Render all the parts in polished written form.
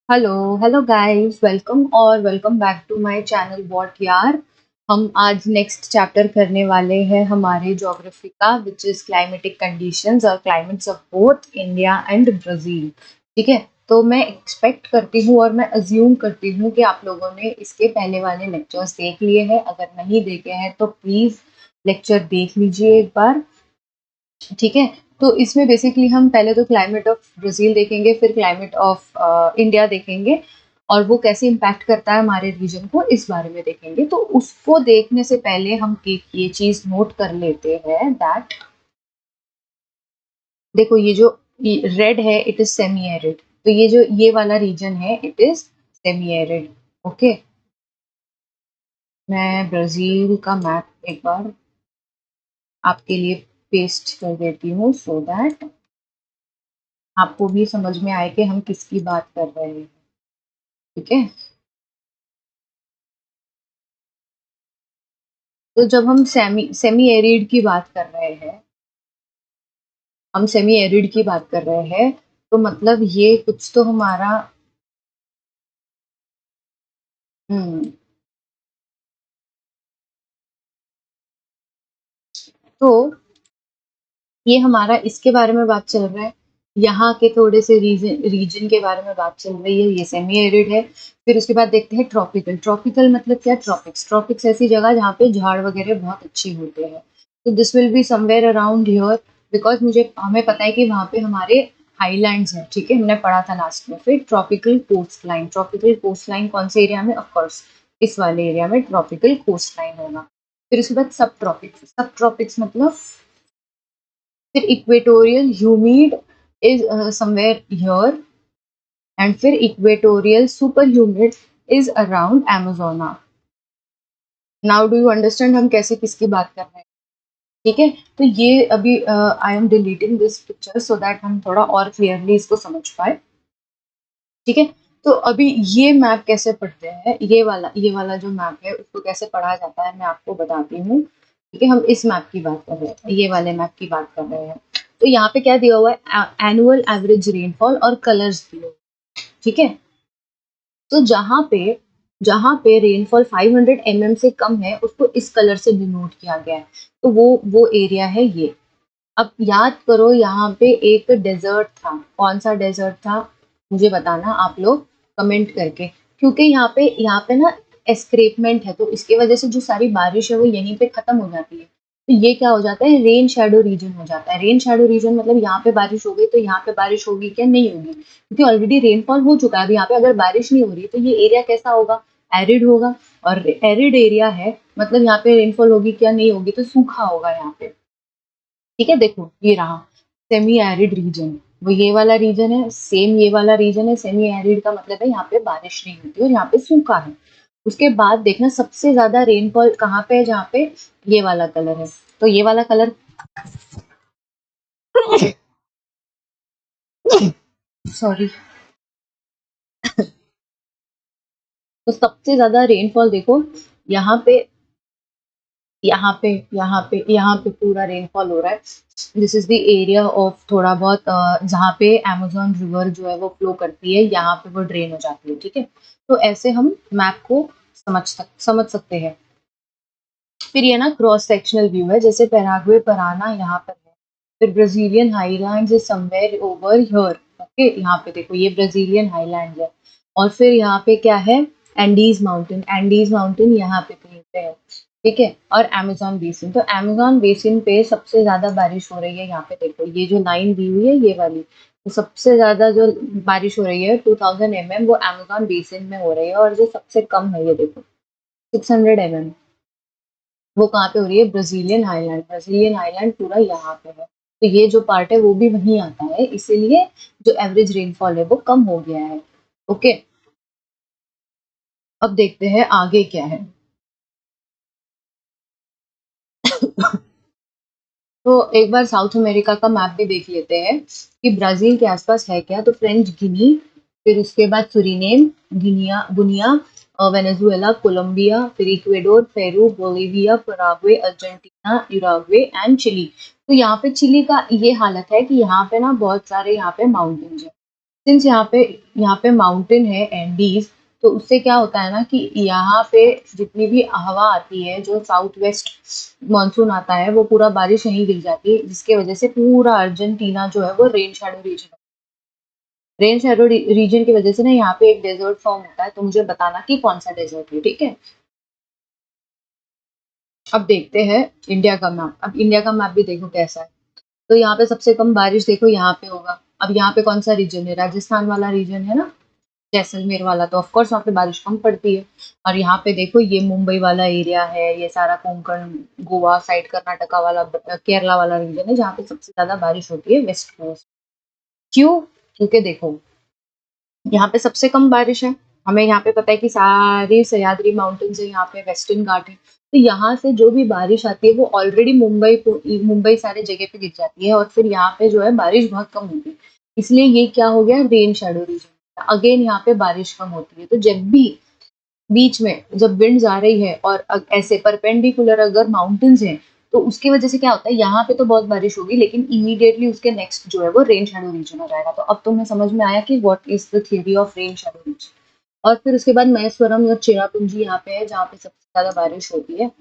Hello hello guys, welcome और welcome back to my channel what यार। हम आज नेक्स्ट चैप्टर करने वाले हैं हमारे ज्योग्राफी का, विच इज क्लाइमेटिक कंडीशंस और climates of both India and Brazil. ठीक है, तो मैं एक्सपेक्ट करती हूँ और मैं अज्यूम करती हूँ कि आप लोगों ने इसके पहले वाले लेक्चर्स देख लिए हैं। अगर नहीं देखे हैं तो प्लीज लेक्चर देख लीजिए एक बार। ठीक है, तो इसमें बेसिकली हम पहले तो क्लाइमेट ऑफ ब्राजील देखेंगे, फिर क्लाइमेट ऑफ इंडिया देखेंगे और वो कैसे इम्पैक्ट करता है हमारे रीजन को, इस बारे में देखेंगे। तो उसको देखने से पहले हम एक ये चीज नोट कर लेते हैं दैट देखो, ये जो रेड है इट इज सेमी एरिड, तो ये जो ये वाला रीजन है it is semi arid. Okay, मैं ब्राजील का मैप एक बार आपके लिए पेस्ट कर देती हूँ सो दैट आपको भी समझ में आए कि हम किसकी बात कर रहे हैं। ठीक है, तो जब हम सेमी सेमी एरिड की बात कर रहे हैं, हम सेमी एरिड की बात कर रहे हैं, तो मतलब ये कुछ तो हमारा हम्म तो ये हमारा इसके बारे में बात चल रहा है। यहाँ के थोड़े से रीजन रीजन के बारे में बात चल रही है, ये सेमी एरिड है। फिर उसके बाद देखते हैं ट्रॉपिकल। ट्रॉपिकल मतलब क्या? ट्रॉपिक्स। ट्रॉपिक्स ऐसी जगह जहाँ पे झाड़ वगैरह बहुत अच्छे होते हैं। तो this will be somewhere around here, because मुझे हमें पता है कि वहाँ पे हमारे हाईलैंड्स हैं। ठीक है, हमने पढ़ा था लास्ट में। फिर tropical coast line. Tropical coast line कौन से एरिया में? ऑफकोर्स इस वाले एरिया में ट्रॉपिकल कोस्ट लाइन होगा। फिर उसके बाद सब ट्रॉपिक्स। सब ट्रॉपिक्स मतलब फिर equatorial humid is somewhere here, and फिर equatorial super humid is around Amazonia. Now do you understand हम कैसे किसकी बात कर रहे हैं? ठीक है, तो ये अभी I am deleting this picture so that हम थोड़ा और क्लियरली इसको समझ पाए। ठीक है, तो अभी ये मैप कैसे पढ़ते हैं, ये वाला जो मैप है उसको कैसे पढ़ा जाता है मैं आपको बताती हूँ। ठीक है, हम इस मैप की बात कर रहे हैं, ये वाले मैप की बात कर रहे हैं। तो यहाँ पे क्या दिया हुआ है? एनुअल एवरेज रेनफॉल और कलर्स दिए हुए हैं। ठीक है, तो जहाँ पे रेनफॉल 500 mm से कम है उसको इस कलर से डिनोट किया गया है। तो वो एरिया है ये। अब याद करो, यहाँ पे एक डेजर्ट था। कौन सा डेजर्ट था मुझे बताना आप लोग कमेंट करके, क्योंकि यहाँ पे ना एस्क्रेपमेंट है, तो इसके वजह से जो सारी बारिश है वो यहीं पे खत्म हो जाती है। तो ये क्या हो जाता है? रेन शेडो रीजन हो जाता है। रेन शेडो रीजन मतलब यहाँ पे बारिश हो गई तो यहाँ पे बारिश होगी क्या? नहीं होगी, क्योंकि ऑलरेडी रेनफॉल हो चुका है। अब यहाँ पे अगर बारिश नहीं हो रही तो ये एरिया कैसा होगा? एरिड होगा। और एरिड एरिया है मतलब यहाँ पे रेनफॉल होगी क्या? नहीं होगी, तो सूखा होगा यहाँ पे। ठीक है, देखो ये रहा सेमी एरिड रीजन। वो ये वाला रीजन है, सेम ये वाला रीजन है। सेमी एरिड का मतलब है यहाँ पे बारिश नहीं होती और यहाँ पे सूखा है। उसके बाद देखना सबसे ज्यादा रेनफॉल कहाँ पे है? जहाँ पे ये वाला कलर है। तो ये वाला कलर सॉरी, तो सबसे ज्यादा रेनफॉल देखो यहाँ पे, यहाँ पे पूरा रेनफॉल हो रहा है। This is the area of थोड़ा बहुत जहाँ पे अमेजोन रिवर जो है वो फ्लो करती है, यहाँ पे वो ड्रेन हो जाती है। ठीक है, तो ऐसे हम मैप को समझ सकते हैं। फिर ये ना क्रॉस सेक्शनल व्यू है, जैसे पैराग्वे पराना यहाँ पर है। फिर Brazilian highlands is somewhere over here. Okay, यहाँ पे देखो ये ब्राजीलियन हाईलैंड है। और फिर यहाँ पे क्या है? एंडीज माउंटेन यहाँ पे कहीं पे है। ठीक है, और अमेजोन बेसिन। तो अमेजोन बेसिन पे सबसे ज्यादा बारिश हो रही है। यहाँ पे देखो ये जो लाइन दी हुई है ये वाली, तो सबसे ज्यादा जो बारिश हो रही है 2000 mm वो अमेजोन बेसिन में हो रही है। और जो सबसे कम है ये देखो 600 mm, वो कहाँ पे हो रही है? Brazilian highland. ब्राजीलियन हाईलैंड पूरा यहाँ पे है, तो ये जो पार्ट है वो भी वहीं आता है, इसीलिए जो एवरेज रेनफॉल है वो कम हो गया है। ओके, अब देखते हैं आगे क्या है। तो एक बार साउथ अमेरिका का मैप भी देख लेते हैं कि ब्राजील के आसपास है क्या। तो फ्रेंच गिनी, फिर उसके बाद Suriname, Guinea Guiana, Venezuela, Colombia, फिर Ecuador, Peru, Bolivia, Paraguay, Argentina, Uruguay and Chile. तो यहाँ पे चिली का ये हालत है कि यहाँ पे ना बहुत सारे यहाँ पे माउंटेन्स है। सिंस यहाँ पे माउंटेन है एंडीज, तो उससे क्या होता है ना कि यहाँ पे जितनी भी हवा आती है, जो साउथ वेस्ट मानसून आता है, वो पूरा बारिश यहीं गिर जाती है, जिसके वजह से पूरा अर्जेंटीना जो है वो rain shadow reason, rain shadow reason की वजह से ना यहाँ पे एक डेजर्ट फॉर्म होता है। तो मुझे बताना कि कौन सा डेजर्ट है, ठीक है। अब देखते हैं इंडिया का मैप। अब इंडिया का मैप भी देखो कैसा है। तो यहाँ पे सबसे कम बारिश देखो यहाँ पे होगा। अब यहाँ पे कौन सा रीजन है, राजस्थान वाला रीजन है ना, जैसलमेर वाला, तो ऑफ कोर्स वहाँ पे बारिश कम पड़ती है। और यहाँ पे देखो ये मुंबई वाला एरिया है, ये सारा कोंकण, गोवा साइड, कर्नाटका वाला, केरला वाला रीजन है जहाँ पे सबसे ज्यादा बारिश होती है, वेस्ट कोस्ट। क्यों? क्योंकि देखो यहाँ पे सबसे कम बारिश है। हमें यहाँ पे पता है कि सारी सह्याद्री माउंटेन्स है, यहाँ पे वेस्टर्न घाट है, तो यहाँ से जो भी बारिश आती है वो ऑलरेडी मुंबई सारे जगह पे गिर जाती है, और फिर यहाँ पे जो है बारिश बहुत कम होती है। इसलिए ये क्या हो गया, रेन शैडो रीजन। अगेन यहाँ पे बारिश कम होती है। तो जब भी बीच में जब विंड्स आ रही है और ऐसे परपेंडिकुलर अगर माउंटेन्स हैं, तो उसकी वजह से क्या होता है, यहाँ पे तो बहुत बारिश होगी, लेकिन इमीडिएटली उसके नेक्स्ट जो है वो रेन शैडो रीजन हो जाएगा। तो अब तुम्हें समझ में आया कि what is the theory of rain shadow reason. और फिर उसके बाद महेश्वरम और चेरापूंजी यहाँ पे है, जहाँ पे सबसे ज्यादा बारिश होती है,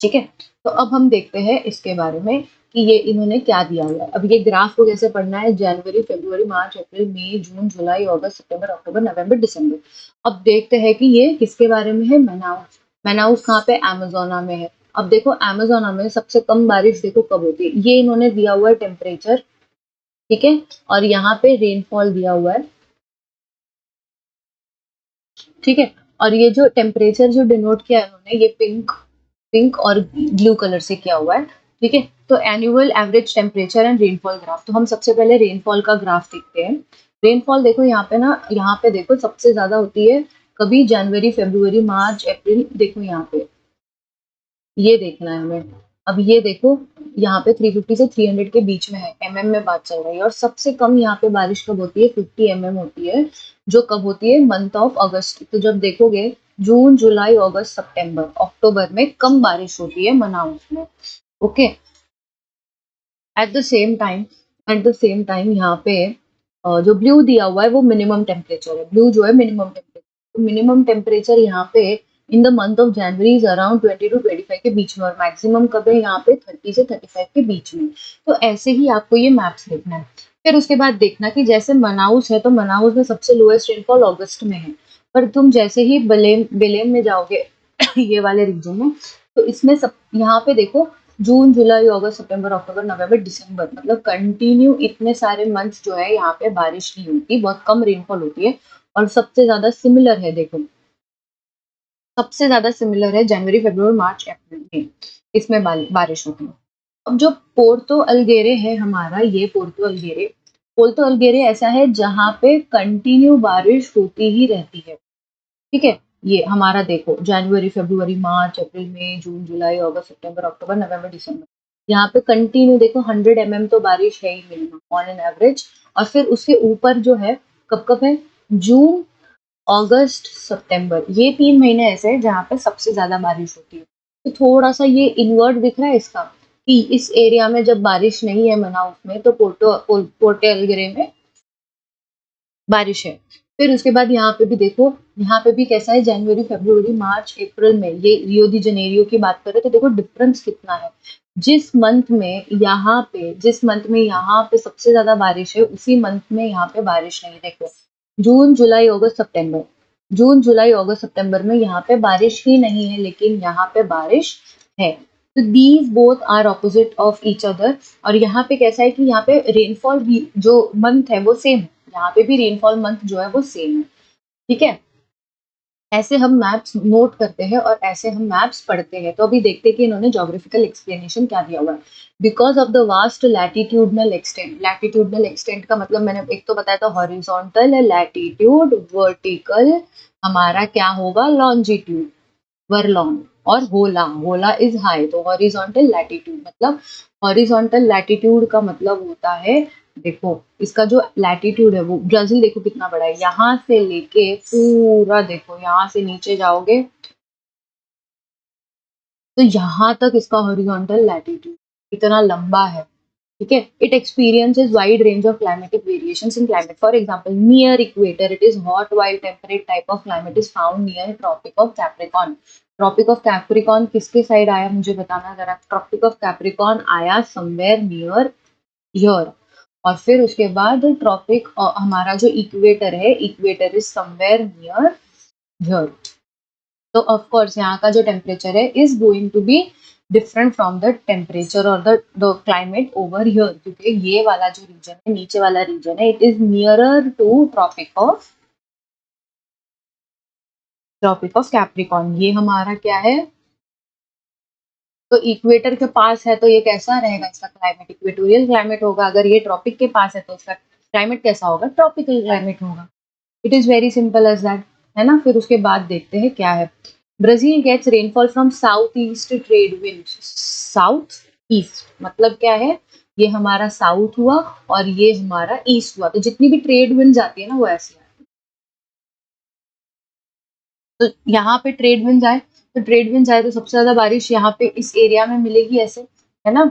ठीक है। तो अब हम देखते हैं इसके बारे में कि ये इन्होंने क्या दिया हुआ है। अब ये ग्राफ को कैसे पढ़ना है, जनवरी, फरवरी, मार्च, अप्रैल, मई, जून, जुलाई, अगस्त, सितंबर, अक्टूबर, नवंबर, दिसंबर। अब देखते हैं कि ये किसके बारे में है, मनाउस। मनाउस कहाँ पे, अमेजोना में है। अब देखो अमेजोना में सबसे कम बारिश देखो कब होती है, ये इन्होंने दिया हुआ है टेम्परेचर, ठीक है। और यहाँ पे रेनफॉल दिया हुआ है, ठीक है। और ये जो टेम्परेचर जो डिनोट किया है उन्होंने, ये पिंक पिंक और ब्लू कलर से किया हुआ है, ठीक है। तो annual average temperature and rainfall graph. तो हम सबसे पहले रेनफॉल का ग्राफ देखते हैं। रेनफॉल देखो यहाँ पे ना, यहाँ पे देखो सबसे ज्यादा होती है कभी, जनवरी, फरवरी, मार्च, अप्रैल, देखो यहाँ पे, ये देखना है हमें। अब ये देखो यहाँ पे 350 से 300 के बीच में है, एमएम में बात चल रही है। और सबसे कम यहाँ पे बारिश कब होती है, 50 एमएम होती है, जो कब होती है, मंथ ऑफ अगस्त। तो जब देखोगे जून, जुलाई, अगस्त, सितंबर, अक्टूबर में कम बारिश होती है मनाउस में, okay. Eight the same time, यहाँ पे जो ब्लू दिया हुआ है वो मिनिमम टेम्परेचर है। ब्लू जो है मिनिमम टेम्परेचर, तो मिनिमम टेम्परेचर यहाँ पे in the month of January is around 20 to 25 के बीच में, और मैक्सिमम कब है यहाँ पे, 30 से 35 के बीच में। तो ऐसे ही आपको ये मैप्स देखना है। फिर उसके बाद देखना कि जैसे मनाउस है, तो मनाउस में सबसे लोएस्ट रेनफॉल अगस्त में है, पर तुम जैसे ही बेलेम में जाओगे ये वाले रीजन में, तो इसमें सब यहाँ पे देखो जून, जुलाई, अगस्त, सितंबर, अक्टूबर, नवंबर, दिसंबर, मतलब कंटिन्यू इतने सारे मंथ जो है यहाँ पे बारिश नहीं होती, बहुत कम रेनफॉल होती है। और सबसे ज्यादा सिमिलर है, देखो सबसे ज्यादा सिमिलर है जनवरी, फरवरी, मार्च, अप्रैल में, इसमें बारिश होती है। अब जो पोर्तो अलगेरे है हमारा, ये पोर्तो अलगेरे ऐसा है जहाँ पे कंटिन्यू बारिश होती ही रहती है, ठीक है। ये हमारा देखो जनवरी, फरवरी, मार्च, अप्रैल, मई, जून, जुलाई, अगस्त, सितंबर, अक्टूबर, नवंबर, दिसंबर, यहाँ पे कंटिन्यू देखो 100 mm तो बारिश है ही मिनिमम ऑन एन एवरेज। और फिर उसके ऊपर जो है, कब कब है, जून, अगस्त, सितंबर, ये 3 महीने ऐसे हैं जहाँ पे सबसे ज्यादा बारिश होती है। तो थोड़ा सा ये इन्वर्ट दिख रहा है इसका, कि इस एरिया में जब बारिश नहीं है मनाउस में, तो पोर्टे अलगेरे में बारिश है। फिर उसके बाद यहाँ पे भी देखो, यहाँ पे भी कैसा है, जनवरी, फरवरी, मार्च, अप्रैल में, ये रियो दी जनेरियो की बात करें तो देखो डिफरेंस कितना है। जिस मंथ में यहाँ पे सबसे ज्यादा बारिश है, उसी मंथ में यहाँ पे बारिश नहीं। देखो जून, जुलाई, अगस्त, सितंबर, जून, जुलाई, अगस्त, सितंबर में यहाँ पे बारिश ही नहीं है, लेकिन यहाँ पे बारिश है। तो these both are opposite of each other. और यहाँ पे कैसा है कि यहाँ पे रेनफॉल भी जो मंथ है वो सेम है, यहाँ पे भी रेनफॉल मंथ जो है वो सेम है, ठीक है। ऐसे हम मैप्स नोट करते हैं और ऐसे हम मैप्स पढ़ते हैं। तो अभी देखते हैं कि इन्होंने ज्योग्राफिकल एक्सप्लेनेशन क्या दिया हुआ है। Because of the vast latitudinal extent का मतलब मैंने एक तो बताया था, हॉरिजॉन्टल है लैटिट्यूड, वर्टिकल हमारा क्या होगा, लॉन्जिट्यूड, वर्लॉन, और होला, होला इज हाई। तो हॉरिजॉन्टल लैटिट्यूड मतलब, हॉरिजॉन्टल लैटिट्यूड का मतलब होता है, देखो इसका जो लैटिट्यूड है वो, ब्राजील देखो कितना बड़ा है, यहाँ से लेके पूरा देखो, यहाँ से नीचे जाओगे तो यहाँ तक इसका हॉरिजॉन्टल लैटिट्यूड इतना लंबा है, ठीक है. It experiences wide range of climatic variations in climate. For example, near equator it is hot while temperate type of climate is found near tropic of Capricorn. Tropic of Capricorn किसके side आया मुझे बताना जरा. Tropic of Capricorn आया somewhere near here. और फिर उसके बाद ट्रॉपिक हमारा जो इक्वेटर है, equator is somewhere near here. तो ऑफ कोर्स यहाँ का जो टेम्परेचर है is going to be different from the temperature और द क्लाइमेट ओवर हियर, क्योंकि ये वाला जो रीजन है, नीचे वाला रीजन है, it is nearer to tropic of Capricorn. ये हमारा क्या है, तो इक्वेटर के पास है तो ये कैसा रहेगा, इसका क्लाइमेट इक्वेटोरियल क्लाइमेट होगा. अगर ये ट्रॉपिक के पास है तो इसका क्लाइमेट कैसा होगा, ट्रॉपिकल क्लाइमेट होगा. It is very simple as that, है ना. फिर उसके बाद देखते हैं क्या है. Brazil gets rainfall from south east trade wind. South east मतलब क्या है, ये हमारा साउथ हुआ और ये हमारा ईस्ट हुआ. तो जितनी भी ट्रेड विंड आती है ना वो ऐसी आती है. तो यहाँ पे ट्रेड विंड आए, तो ट्रेड विंड आए तो सबसे ज्यादा बारिश यहाँ पे इस एरिया में मिलेगी, ऐसे है ना.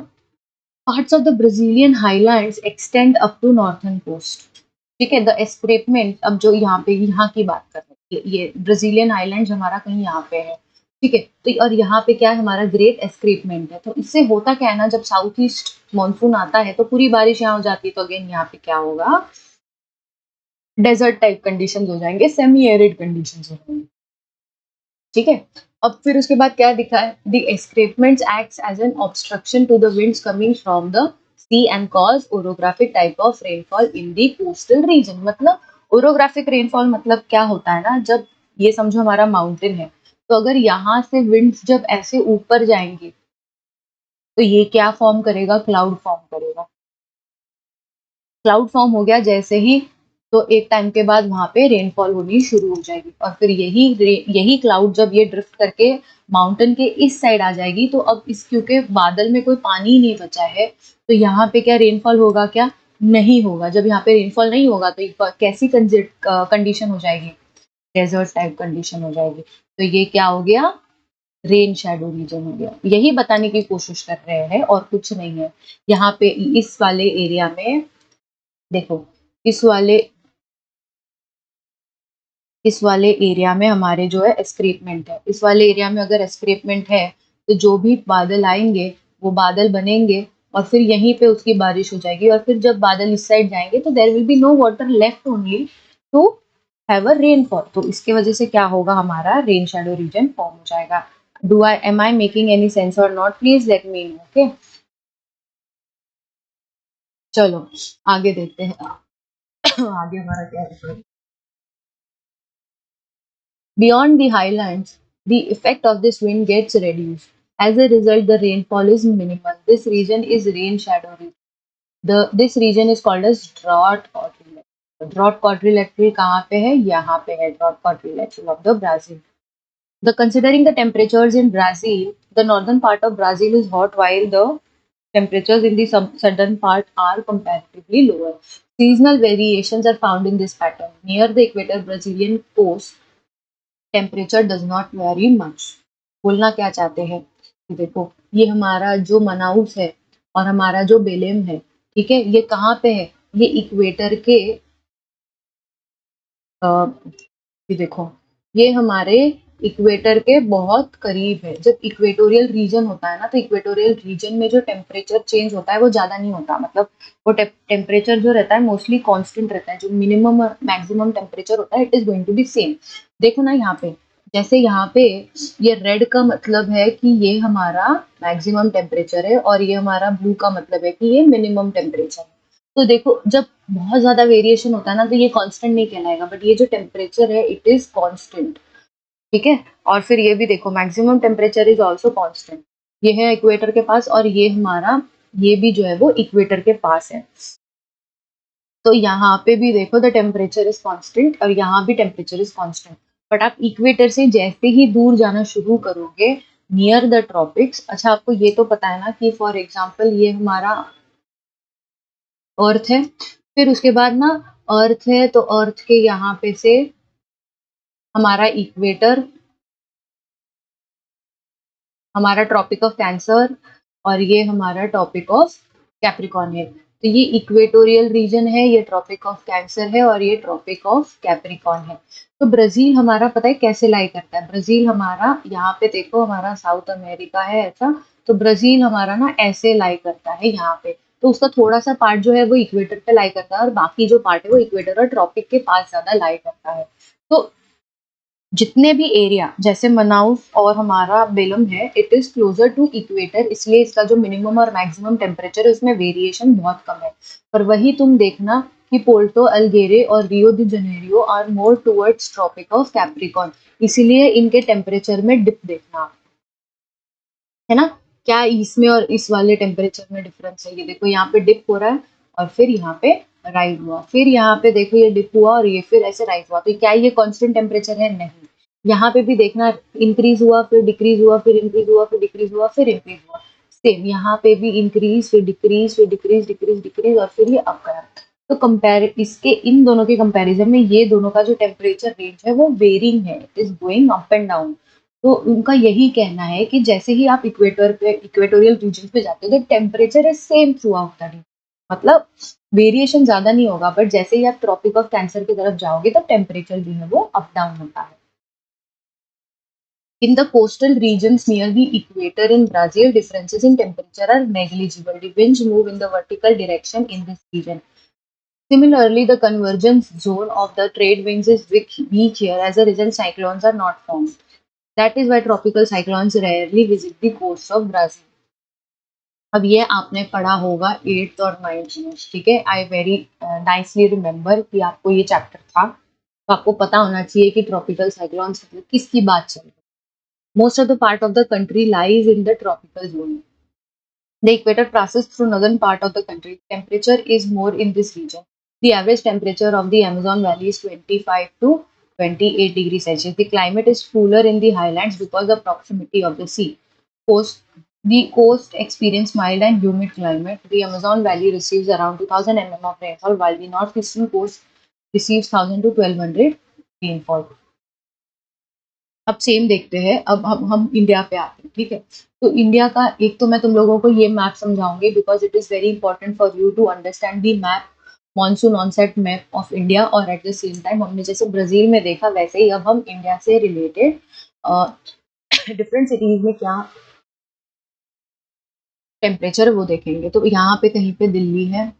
Parts of the Brazilian highlands extend up to northern coast. ठीक है. द एस्क्रेपमेंट, अब जो यहाँ पे यहाँ की बात कर रहे हैं, ये ब्राजीलियन आइलैंड हमारा कहीं यहाँ पे है. ठीक है. तो और यहाँ पे क्या है, हमारा ग्रेट एस्क्रेपमेंट है. तो इससे होता क्या है ना, जब साउथ ईस्ट मानसून आता है तो पूरी बारिश यहाँ हो जाती है. तो अगेन यहाँ पे क्या होगा, डेजर्ट टाइप कंडीशंस हो जाएंगे, सेमी एरिड कंडीशंस हो जाएंगे. ठीक है. अब फिर उसके बाद क्या दिखा है, the escarpments acts as an obstruction to the winds coming from the sea and cause orographic type of rainfall in the coastal region. मतलब ओरोग्राफिक रेनफॉल मतलब क्या होता है ना, जब ये समझो हमारा माउंटेन है, तो अगर यहाँ से विंड्स जब ऐसे ऊपर जाएंगे तो ये क्या फॉर्म करेगा, क्लाउड फॉर्म करेगा. क्लाउड फॉर्म हो गया जैसे ही, तो एक टाइम के बाद वहां पे रेनफॉल होनी शुरू हो जाएगी. और फिर यही क्लाउड जब ये ड्रिफ्ट करके माउंटेन के इस साइड आ जाएगी, तो अब इस क्योंकि बादल में कोई पानी नहीं बचा है, तो यहाँ पे क्या रेनफॉल होगा, क्या नहीं होगा. जब यहाँ पे रेनफॉल नहीं होगा तो कैसी कंडीशन हो जाएगी, डेजर्ट टाइप कंडीशन हो जाएगी. तो ये क्या हो गया, रेन शैडो रीजन हो गया. यही बताने की कोशिश कर रहे हैं और कुछ नहीं है. यहाँ पे इस वाले एरिया में देखो, इस वाले इस वाले एरिया में हमारे जो है एस्क्रेपमेंट है. इस वाले एरिया में अगर एस्क्रेपमेंट है तो जो भी बादल आएंगे वो बादल बनेंगे और फिर यहीं पे उसकी बारिश हो जाएगी. और फिर जब बादल इस साइड जाएंगे तो there will be no water left only to have a rainfall. तो इसके वजह से क्या होगा, हमारा रेन शैडो रीजन फॉर्म हो जाएगा. Am I making any sense और not, please let me know. Okay, चलो आगे देखते हैं. आगे हमारा क्या है. Beyond the highlands, the effect of this wind gets reduced. As a result, the rainfall is minimal. This region is rain shadow region. This region is called as drought quadrilateral. Drought quadrilateral कहाँ पे है? यहाँ पे है. Drought quadrilateral of the Brazil. Considering the temperatures in Brazil, the northern part of Brazil is hot while the temperatures in the southern part are comparatively lower. Seasonal variations are found in this pattern. Near the equator Brazilian coast, temperature does not very much. बोलना क्या चाहते हैं, देखो ये हमारा जो मनाउस है और हमारा जो बेलेम है, ठीक है, ये कहाँ पे है, ये इक्वेटर के ये देखो, ये हमारे इक्वेटर के बहुत करीब है. जब इक्वेटोरियल रीजन होता है ना, तो इक्वेटोरियल रीजन में जो टेम्परेचर चेंज होता है वो ज्यादा नहीं होता. मतलब वो टेम्परेचर जो रहता है मोस्टली कांस्टेंट रहता है. जो मिनिमम और मैक्सिमम टेम्परेचर होता है it is going to be same. देखो ना यहाँ पे, जैसे यहाँ पे ये रेड का मतलब है कि ये हमारा मैक्सिमम टेम्परेचर है और ये हमारा ब्लू का मतलब है कि ये मिनिमम टेम्परेचर है. तो देखो जब बहुत ज्यादा वेरिएशन होता है ना तो ये कांस्टेंट नहीं कहलाएगा, बट ये जो टेम्परेचर है इट इज कांस्टेंट. ठीक है. और फिर ये भी देखो, maximum temperature is also constant. ये है इक्वेटर के पास और ये हमारा, ये भी जो है वो इक्वेटर के पास है. तो यहाँ पे भी देखो द टेम्परेचर इज कांस्टेंट और यहाँ भी टेम्परेचर इज कांस्टेंट. बट आप इक्वेटर से जैसे ही दूर जाना शुरू करोगे नियर द ट्रॉपिक्स, अच्छा आपको ये तो पता है ना कि फॉर एग्जाम्पल ये हमारा अर्थ है, फिर उसके बाद ना अर्थ है तो अर्थ के यहाँ पे से हमारा इक्वेटर, हमारा ट्रॉपिक ऑफ कैंसर और ये हमारा टॉपिक ऑफ कैप्रिकॉर्न है। तो ये इक्वेटोरियल रीजन है, ये ट्रॉपिक ऑफ कैंसर है और ये ट्रॉपिक ऑफ कैप्रिकॉर्न है। तो ब्राजील हमारा पता है कैसे लाई करता है, ब्राजील हमारा यहाँ पे देखो हमारा साउथ अमेरिका है ऐसा, तो ब्राजील हमारा ना ऐसे लाई करता है यहाँ पे। तो उसका थोड़ा सा पार्ट जो है वो इक्वेटर पे लाई करता है और बाकी जो पार्ट है वो इक्वेटर और ट्रॉपिक के पास ज्यादा लाई करता है। तो जितने भी एरिया जैसे मनाउस और हमारा बेलम है, it is closer to equator, इसलिए इसका जो मिनिमम और मैक्सिमम टेम्परेचर है उसमें वेरिएशन बहुत कम है। पर वही तुम देखना कि पोर्टो अल्गेरे और Rio de Janeiro are more towards Tropic of Capricorn, इसीलिए इनके टेम्परेचर में डिप देखना आप, है ना। क्या इसमें और इस वाले टेम्परेचर में डिफरेंस है, ये देखो यहाँ पे डिप हो रहा है और फिर यहाँ पे राइज हुआ, फिर यहाँ पे देखो ये डिप हुआ और ये फिर ऐसे राइज हुआ, तो क्या ये कांस्टेंट टेम्परेचर है, नहीं। यहाँ पे भी देखना इंक्रीज हुआ फिर डिक्रीज हुआ फिर इंक्रीज हुआ फिर डिक्रीज हुआ फिर इंक्रीज हुआ, सेम यहाँ पे भी इंक्रीज फिर डिक्रीज फिर डिक्रीज डिक्रीज डिक्रीज और फिर ये अप गया। तो कंपेयर इसके इन दोनों के कंपैरिजन में ये दोनों का जो टेम्परेचर रेंज है वो वेरिंग है, it is going up and down. तो उनका यही कहना है कि जैसे ही आप इक्वेटर पे इक्वेटोरियल रीजन पे जाते हो तो temperature is same through out the day, मतलब वेरिएशन ज्यादा नहीं होगा, बट जैसे ही आप ट्रॉपिक ऑफ कैंसर की तरफ जाओगे तो टेम्परेचर जो है वो अप डाउन होता है। In the coastal regions near the equator in Brazil, differences in temperature are negligible. The winds move in the vertical direction in this region. Similarly, the convergence zone of the trade winds is weak here. As a result, cyclones are not formed. That is why tropical cyclones rarely visit the coast of Brazil. अब ये आपने पढ़ा होगा 8th और 9th में, ठीक है। I very nicely remember कि आपको ये चैप्टर था, तो आपको पता होना चाहिए कि ट्रॉपिकल साइक्लोन्स किसकी बात चल रही है। Most of the part of the country lies in the tropical zone. The equator passes through northern part of the country. Temperature is more in this region. The average temperature of the Amazon Valley is 25 to 28 degrees Celsius. The climate is cooler in the highlands because of proximity of the sea. Coast, the coast experience mild and humid climate. The Amazon Valley receives around 2000 mm of rainfall, while the northeastern coast receives 1000 to 1200 rainfall. अब same देखते हैं, अब हम India पे आते हैं, ठीक है। तो इंडिया का एक तो मैं तुम लोगों को ये मैप समझाऊंगी because it is very important for you to understand the map, monsoon onset map of India. और एट द सेम टाइम हमने जैसे ब्राजील में देखा वैसे ही अब हम इंडिया से रिलेटेड डिफरेंट सिटीज में क्या टेम्परेचर है वो देखेंगे। तो यहाँ पे कहीं पे दिल्ली है,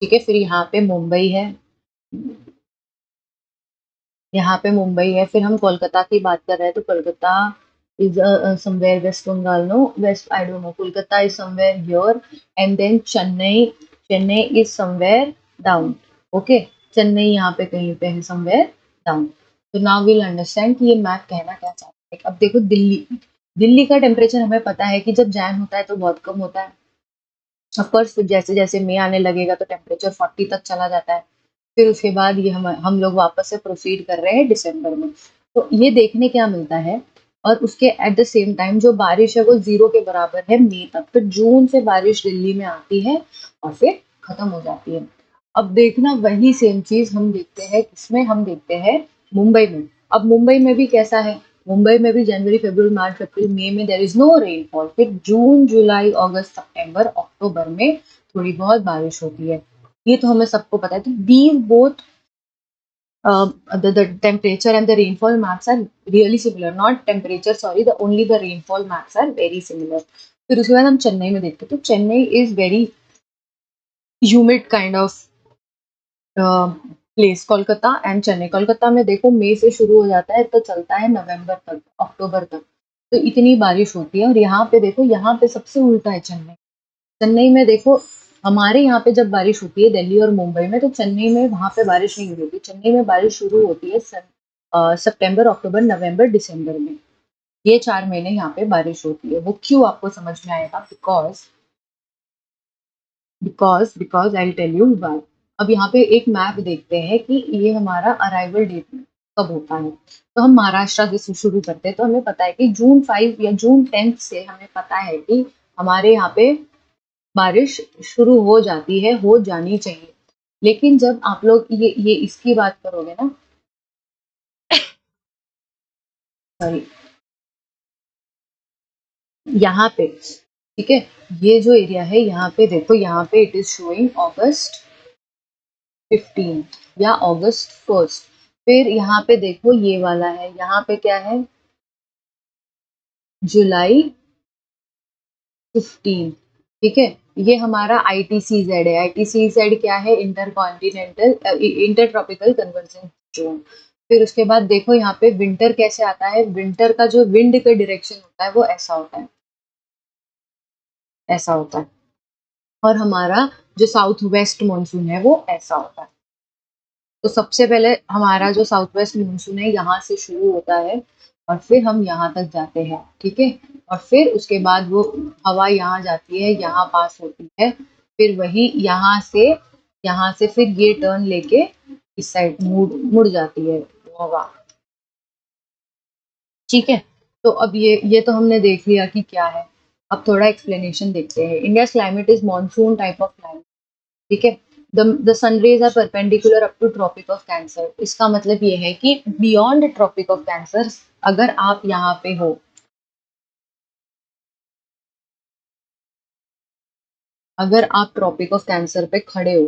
ठीक है, फिर यहाँ पे मुंबई है, यहाँ पे मुंबई है, फिर हम कोलकाता की बात कर रहे हैं तो Kolkata is somewhere West Bengal, no, West, I don't know, Kolkata is somewhere here, and then Chennai is somewhere down, okay, Chennai यहाँ पे कहीं पे है somewhere down। तो now we'll understand कि ये मैप कहना क्या चाहता है। अब देखो दिल्ली, दिल्ली का टेम्परेचर हमें पता है कि जब जैन होता है तो बहुत कम होता है, ऑफकोर्स फिर जैसे जैसे मई आने लगेगा तो टेम्परेचर 40 तक चला जाता है, फिर उसके बाद ये हम लोग वापस से प्रोसीड कर रहे हैं दिसंबर में। तो ये देखने क्या मिलता है, और उसके एट द सेम टाइम जो बारिश है वो जीरो के बराबर है मई तक, फिर जून से बारिश दिल्ली में आती है और फिर खत्म हो जाती है। अब देखना वही सेम चीज हम देखते हैं किसमें, हम देखते हैं मुंबई में। अब मुंबई में भी कैसा है, मुंबई में भी जनवरी फरवरी मार्च अप्रैल मई में देयर इज नो रेनफॉल, फिर जून जुलाई अगस्त सितंबर अक्टूबर में थोड़ी बहुत बारिश होती है, ये तो हमें सबको पता है। तो these both the temperature and the rainfall maps are really similar, not temperature, sorry, the only the rainfall maps are very similar। फिर उसके बाद हम चेन्नई में देखते हैं, तो Chennai is very humid kind of place. Kolkata and Chennai, Kolkata में देखो मई से शुरू हो जाता है तो चलता है नवंबर तक, अक्टूबर तक, तो इतनी बारिश होती है। और यहाँ पे देखो, यहाँ पे सबसे उल्टा है चेन्नई। चेन्नई में देखो, हमारे यहाँ पे जब बारिश होती है दिल्ली और मुंबई में, तो चेन्नई में वहां पे बारिश नहीं होती। चेन्नई में बारिश शुरू होती है सितंबर अक्टूबर नवंबर दिसंबर में, ये 4 महीने यहाँ पे बारिश होती है। वो क्यों आपको समझ में आएगा, because because I tell you why. अब यहाँ पे एक मैप देखते हैं कि ये हमारा अराइवल डेट कब होता है। तो हम महाराष्ट्र से शुरू करते हैं, तो हमें पता है कि जून 5 या जून 10 से हमें पता है कि हमारे यहाँ पे बारिश शुरू हो जाती है, हो जानी चाहिए। लेकिन जब आप लोग ये इसकी बात करोगे ना, सॉरी, यहाँ पे ठीक है। ये जो एरिया है यहाँ पे देखो, यहाँ पे इट इज शोइंग August 15 या August 1। फिर यहाँ पे देखो ये वाला है, यहाँ पे क्या है, July 15। ठीक है। ये हमारा ITCZ है। ITCZ क्या है, inter continental inter tropical convergence zone. फिर उसके बाद देखो यहाँ पे विंटर कैसे आता है, विंटर का जो विंड का डायरेक्शन होता है वो ऐसा होता है, ऐसा होता है। और हमारा जो साउथ वेस्ट मानसून है वो ऐसा होता है। तो सबसे पहले हमारा जो साउथ वेस्ट मानसून है यहाँ से शुरू होता है और फिर हम यहाँ तक जाते हैं। ठीक है। और फिर उसके बाद वो हवा यहाँ जाती है, यहाँ पास होती है, फिर वही यहाँ से फिर ये टर्न लेके इस साइड मुड़ जाती है वो हवा। ठीक है। तो अब ये तो हमने देख लिया कि क्या है। अब थोड़ा एक्सप्लेनेशन देखते हैं। India climate is monsoon type of climate. ठीक है। The sun rays are perpendicular up to tropic of cancer. इसका मतलब ये है कि बियॉन्ड ट्रॉपिक ऑफ कैंसर, अगर आप यहाँ पे हो, अगर आप ट्रॉपिक ऑफ कैंसर पे खड़े हो,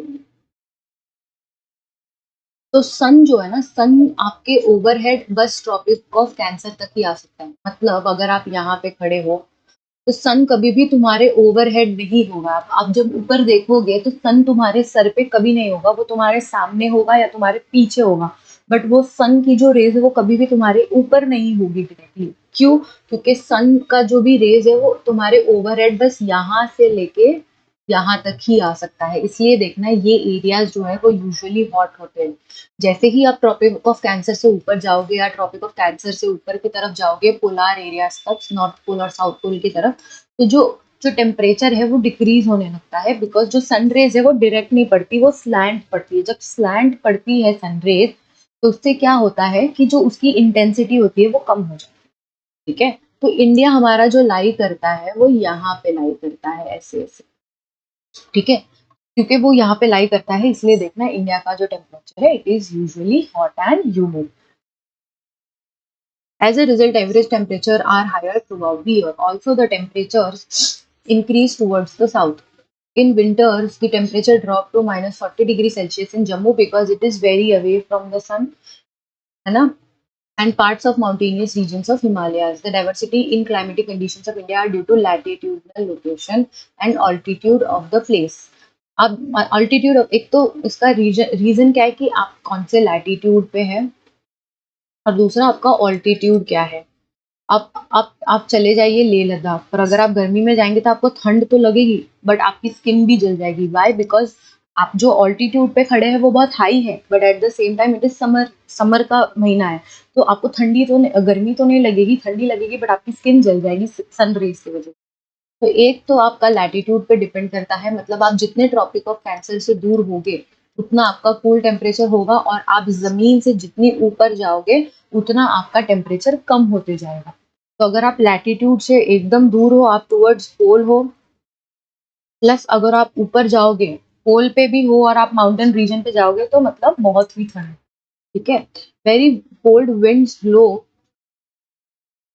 तो सन जो है ना, सन आपके ओवरहेड बस ट्रॉपिक ऑफ कैंसर तक ही आ सकता है। मतलब अगर आप यहाँ पे खड़े हो तो सन कभी भी तुम्हारे ओवरहेड नहीं होगा। आप जब ऊपर देखोगे तो सन तुम्हारे सर पे कभी नहीं होगा, वो तुम्हारे सामने होगा या तुम्हारे पीछे होगा। बट वो सन की जो रेज है वो कभी भी तुम्हारे ऊपर नहीं होगी डायरेक्टली। क्यों? क्योंकि सन का जो भी रेज है वो तुम्हारे ओवरहेड बस यहाँ से लेके यहाँ तक ही आ सकता है। इसलिए देखना, ये एरियाज जो है वो यूजुअली हॉट होते हैं। जैसे ही आप ट्रॉपिक ऑफ कैंसर से ऊपर जाओगे या ट्रॉपिक ऑफ कैंसर से ऊपर की तरफ जाओगे पोलर एरियाज तक, नॉर्थ पोल और साउथ पोल की तरफ, तो जो जो टेम्परेचर है वो डिक्रीज होने लगता है। बिकॉज जो सन रेज है वो डायरेक्ट नहीं पड़ती, वो स्लैंट पड़ती है। जब स्लैंट पड़ती है सन रेज, तो उससे क्या होता है कि जो उसकी इंटेंसिटी होती है वो कम हो जाती है। ठीक है। तो इंडिया हमारा जो लाई करता है वो यहाँ पे लाई करता है, ऐसे ऐसे। ठीक है। क्योंकि वो यहाँ पे लाई करता है, इसलिए देखना इंडिया का जो टेम्परेचर है it is usually hot and humid. As a result, average temperature are higher throughout the year. Also, the temperatures increase towards the south. In winters, the temperature drop to minus 40 degrees Celsius in Jammu because it is very away from the sun, है ना? And parts of mountainous regions of Himalayas. The diversity in climatic conditions of India are due to latitudinal location and altitude of the place. अब altitude, एक तो इसका reason क्या है कि आप कौन से लैटिट्यूड पे हैं, और दूसरा आपका ऑल्टीट्यूड क्या है। आप चले जाइए लेह लद्दाख, पर अगर आप गर्मी में जाएंगे तो आपको ठंड तो लगेगी, बट आपकी स्किन भी जल जाएगी। वाई? बिकॉज आप जो ऑल्टीट्यूड पे खड़े हैं वो बहुत हाई है, but at the same time it is summer, summer का महीना है। तो आपको गर्मी तो नहीं लगेगी, ठंडी लगेगी, बट आपकी स्किन जल जाएगी सन रेज की वजह से। तो एक तो आपका लैटिट्यूड पे डिपेंड करता है, मतलब आप जितने ट्रॉपिक ऑफ कैंसर से दूर होगे उतना आपका कूल टेम्परेचर होगा, और आप जमीन से जितनी ऊपर जाओगे उतना आपका टेम्परेचर कम होते जाएगा। तो अगर आप लैटिट्यूड से एकदम दूर हो, आप टुवर्ड्स पोल हो, प्लस अगर आप ऊपर जाओगे, पोल पे भी हो और आप माउंटेन रीजन पे जाओगे, तो मतलब बहुत ही ठंड। ठीक है। Very cold winds blow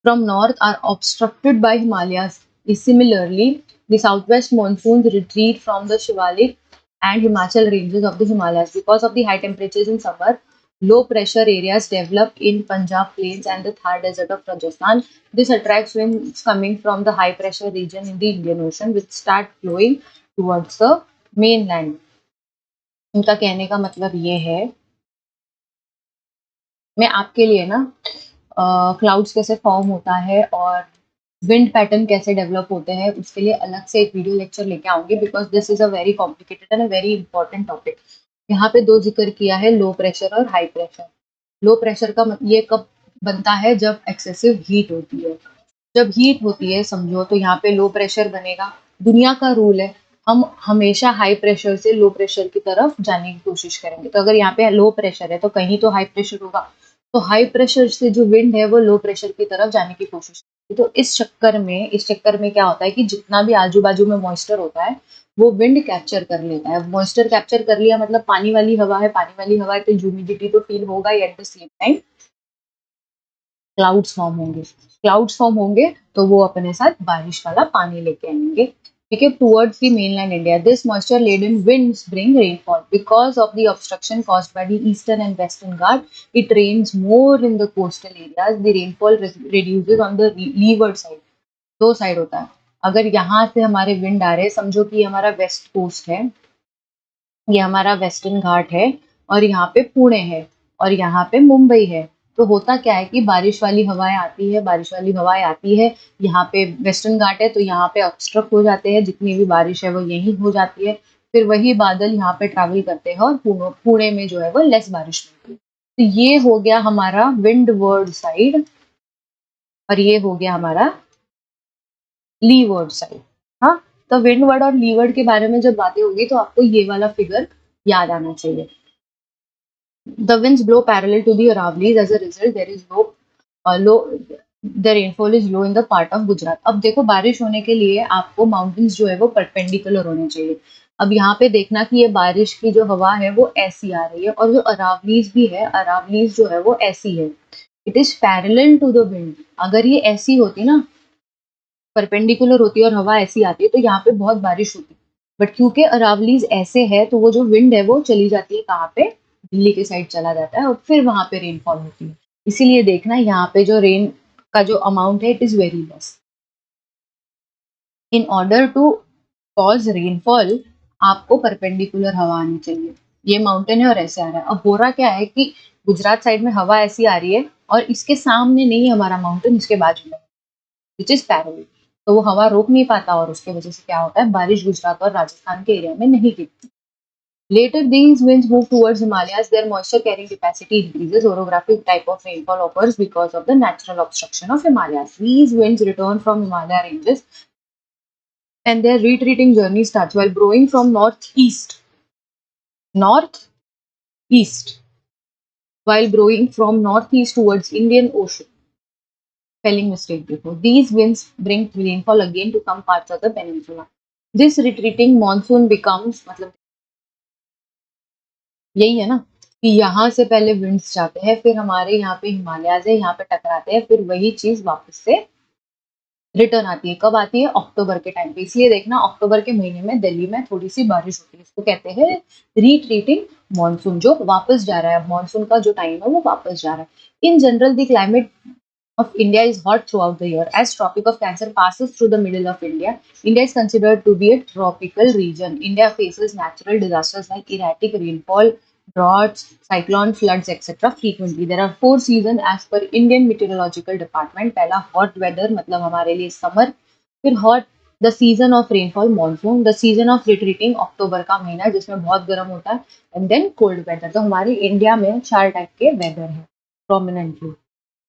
from north are obstructed by Himalayas. Similarly, the southwest monsoons retreat from the Shivalik and Himachal ranges of the Himalayas. Because of the high temperatures in summer, low pressure areas develop in Punjab plains and the Thar desert of Rajasthan. This attracts winds coming from the high pressure region in the Indian Ocean, which start flowing towards the mainland. इनका कहने का मतलब ये है, मैं आपके लिए ना क्लाउड्स कैसे फॉर्म होता है और विंड पैटर्न कैसे डेवलप होते हैं उसके लिए अलग से एक वीडियो लेक्चर लेके आऊंगी, because this is a very complicated and a very important topic. यहाँ पे दो जिक्र किया है, लो प्रेशर और हाई प्रेशर। लो प्रेशर का ये कब बनता है? जब एक्सेसिव हीट होती है। जब हीट होती है समझो, तो यहाँ पे लो प्रेशर बनेगा। दुनिया का रूल है, हम हमेशा हाई प्रेशर से लो प्रेशर की तरफ जाने की कोशिश करेंगे। तो अगर यहाँ पे लो प्रेशर है तो कहीं तो हाई प्रेशर होगा, तो हाई प्रेशर से जो विंड है वो लो प्रेशर की तरफ जाने की कोशिश करती है। तो इस चक्कर में क्या होता है कि जितना भी आजू बाजू में मॉइस्चर होता है वो विंड कैप्चर कर लेता है। मॉइस्चर कैप्चर कर लिया मतलब पानी वाली हवा है, पानी वाली हवा है तो ह्यूमिडिटी तो फील होगा ही, at the same time clouds form होंगे। क्लाउड्स फॉर्म होंगे तो वो अपने साथ बारिश वाला पानी लेके आएंगे, ठीक है, towards the mainland India. This moisture laden winds bring rainfall because of the obstruction caused by the eastern and western Ghat. It rains more in the coastal areas. The rainfall reduces on the leeward side. दो side होता है। अगर यहाँ से हमारे wind आ रहे हैं, समझो कि हमारा वेस्ट कोस्ट है, ये हमारा वेस्टर्न घाट है, और यहाँ पे पुणे है, और यहाँ पे मुंबई है। तो होता क्या है कि बारिश वाली हवाएं आती है, बारिश वाली हवाएं आती है, यहाँ पे वेस्टर्न घाट है तो यहाँ पे ऑब्स्ट्रक्ट हो जाते हैं, जितनी भी बारिश है वो यही हो जाती है। फिर वही बादल यहाँ पे ट्रैवल करते हैं और पुणे में जो है वो लेस बारिश होती है। तो ये हो गया हमारा विंड वर्ड साइड, और ये हो गया हमारा लीवर्ड साइड। हाँ, तो विंडवर्ड और लीवर्ड के बारे में जब बातें होगी तो आपको ये वाला फिगर याद आना चाहिए। The winds blow parallel to the Aravallis. As a result, there is the rainfall is low in the part of Gujarat. अब देखो, बारिश होने के लिए आपको माउंटेन्स जो है वो परपेंडिकुलर होने चाहिए। अब यहाँ पे देखना कि ये बारिश की जो हवा है वो ऐसी आ रही है, और जो अरावलीज भी है, अरावलीज जो है वो ऐसी है। It is parallel to the wind. अगर ये ऐसी होती ना, परपेंडिकुलर होती है और हवा ऐसी आती है, तो यहाँ पे बहुत बारिश होती है। बट क्योंकि अरावलीज ऐसे है तो वो जो विंड है वो चली जाती है कहाँ पे, दिल्ली के साइड चला जाता है, और फिर वहां पे रेनफॉल होती है। इसीलिए देखना यहाँ पे जो रेन का जो अमाउंट है, it is very less. In order to cause rainfall आपको परपेंडिकुलर हवा आनी चाहिए। ये माउंटेन है और ऐसे आ रहा है। अब हो रहा क्या है कि गुजरात साइड में हवा ऐसी आ रही है, और इसके सामने नहीं हमारा माउंटेन, इसके बाजू में, विच इज पैरेलल। तो वो हवा रोक नहीं पाता, और उसके वजह से क्या होता है, बारिश गुजरात और राजस्थान के एरिया में नहीं गिरती। Later, these winds move towards Himalayas. Their moisture carrying capacity increases. Orographic type of rainfall occurs because of the natural obstruction of Himalayas. These winds return from Himalaya ranges, and their retreating journey starts while blowing from northeast. Northeast. While blowing from northeast towards Indian Ocean. Spelling mistake before. These winds bring rainfall again to some parts of the peninsula. This retreating monsoon becomes, मतलब यही है ना, कि यहाँ से पहले winds जाते हैं, फिर हमारे यहाँ पे हिमालयाज है, यहाँ पे टकराते हैं, फिर वही चीज वापस से रिटर्न आती है। कब आती है? अक्टूबर के टाइम पे। इसलिए देखना, अक्टूबर के महीने में दिल्ली में थोड़ी सी बारिश होती है। इसको कहते हैं रिट्रीटिंग मानसून, जो वापस जा रहा है। मानसून का जो टाइम है वो वापस जा रहा है। In general the climate of India is hot throughout the year. As Tropic of Cancer passes through the middle of India, India is considered to be a tropical region. India faces natural disasters like erratic rainfall, droughts, cyclones, floods, etc. frequently. There are 4 seasons as per Indian Meteorological Department. पहला hot weather, मतलब हमारे लिए summer, फिर hot the season of rainfall monsoon, the season of retreating अक्टूबर का महीना जिसमें बहुत गर्म होता है, and then cold weather. तो हमारी इंडिया में 4 टाइप के वेदर है प्रोमिनेंटली,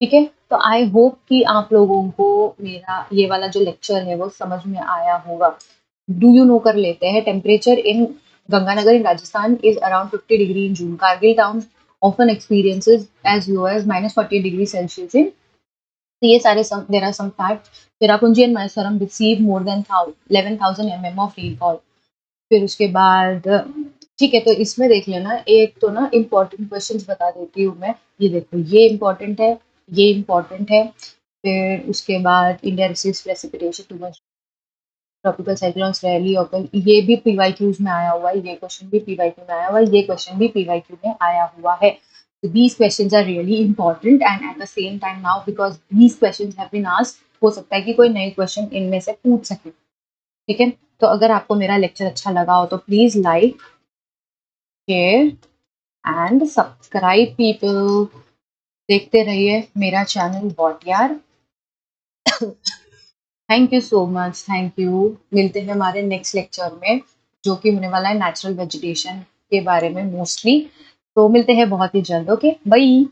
ठीक है। तो आई होप कि आप लोगों को मेरा ये वाला जो लेक्चर है वो समझ में आया होगा। डू यू नो कर लेते हैं। Temperature in Ganganagar in Rajasthan is around 50 degree in June. Kargil town often experiences as low as -40 degree Celsius in. तो ये सारे there are some facts. Cherrapunji and Mawsynram receive more than 11,000 mm of rainfall. फिर उसके बाद, ठीक है, तो इसमें देख लेना, एक तो ना इम्पोर्टेंट क्वेश्चंस बता देती हूँ मैं। ये देखो, ये इम्पोर्टेंट है, ये इम्पोर्टेंट है। फिर उसके बाद India receives precipitation too much tropical cyclones rarely occur. ये भी पीवाईक्यूज में आया हुआ है, ये क्वेश्चन भी पीवाईक्यू में आया हुआ है, ये क्वेश्चन भी पीवाईक्यू में आया हुआ है। So these questions are really important, and at the same time now because these questions have been asked, हो सकता है कि कोई नए क्वेश्चन इनमें से पूछ सके, ठीक है। तो अगर आपको मेरा लेक्चर अच्छा लगा हो तो please like, share and subscribe people. देखते रहिए मेरा चैनल वॉट यार। Thank you so much, thank you. मिलते हैं हमारे नेक्स्ट लेक्चर में, जो कि होने वाला है नेचुरल वेजिटेशन के बारे में मोस्टली। तो मिलते हैं बहुत ही जल्द। Okay, bye.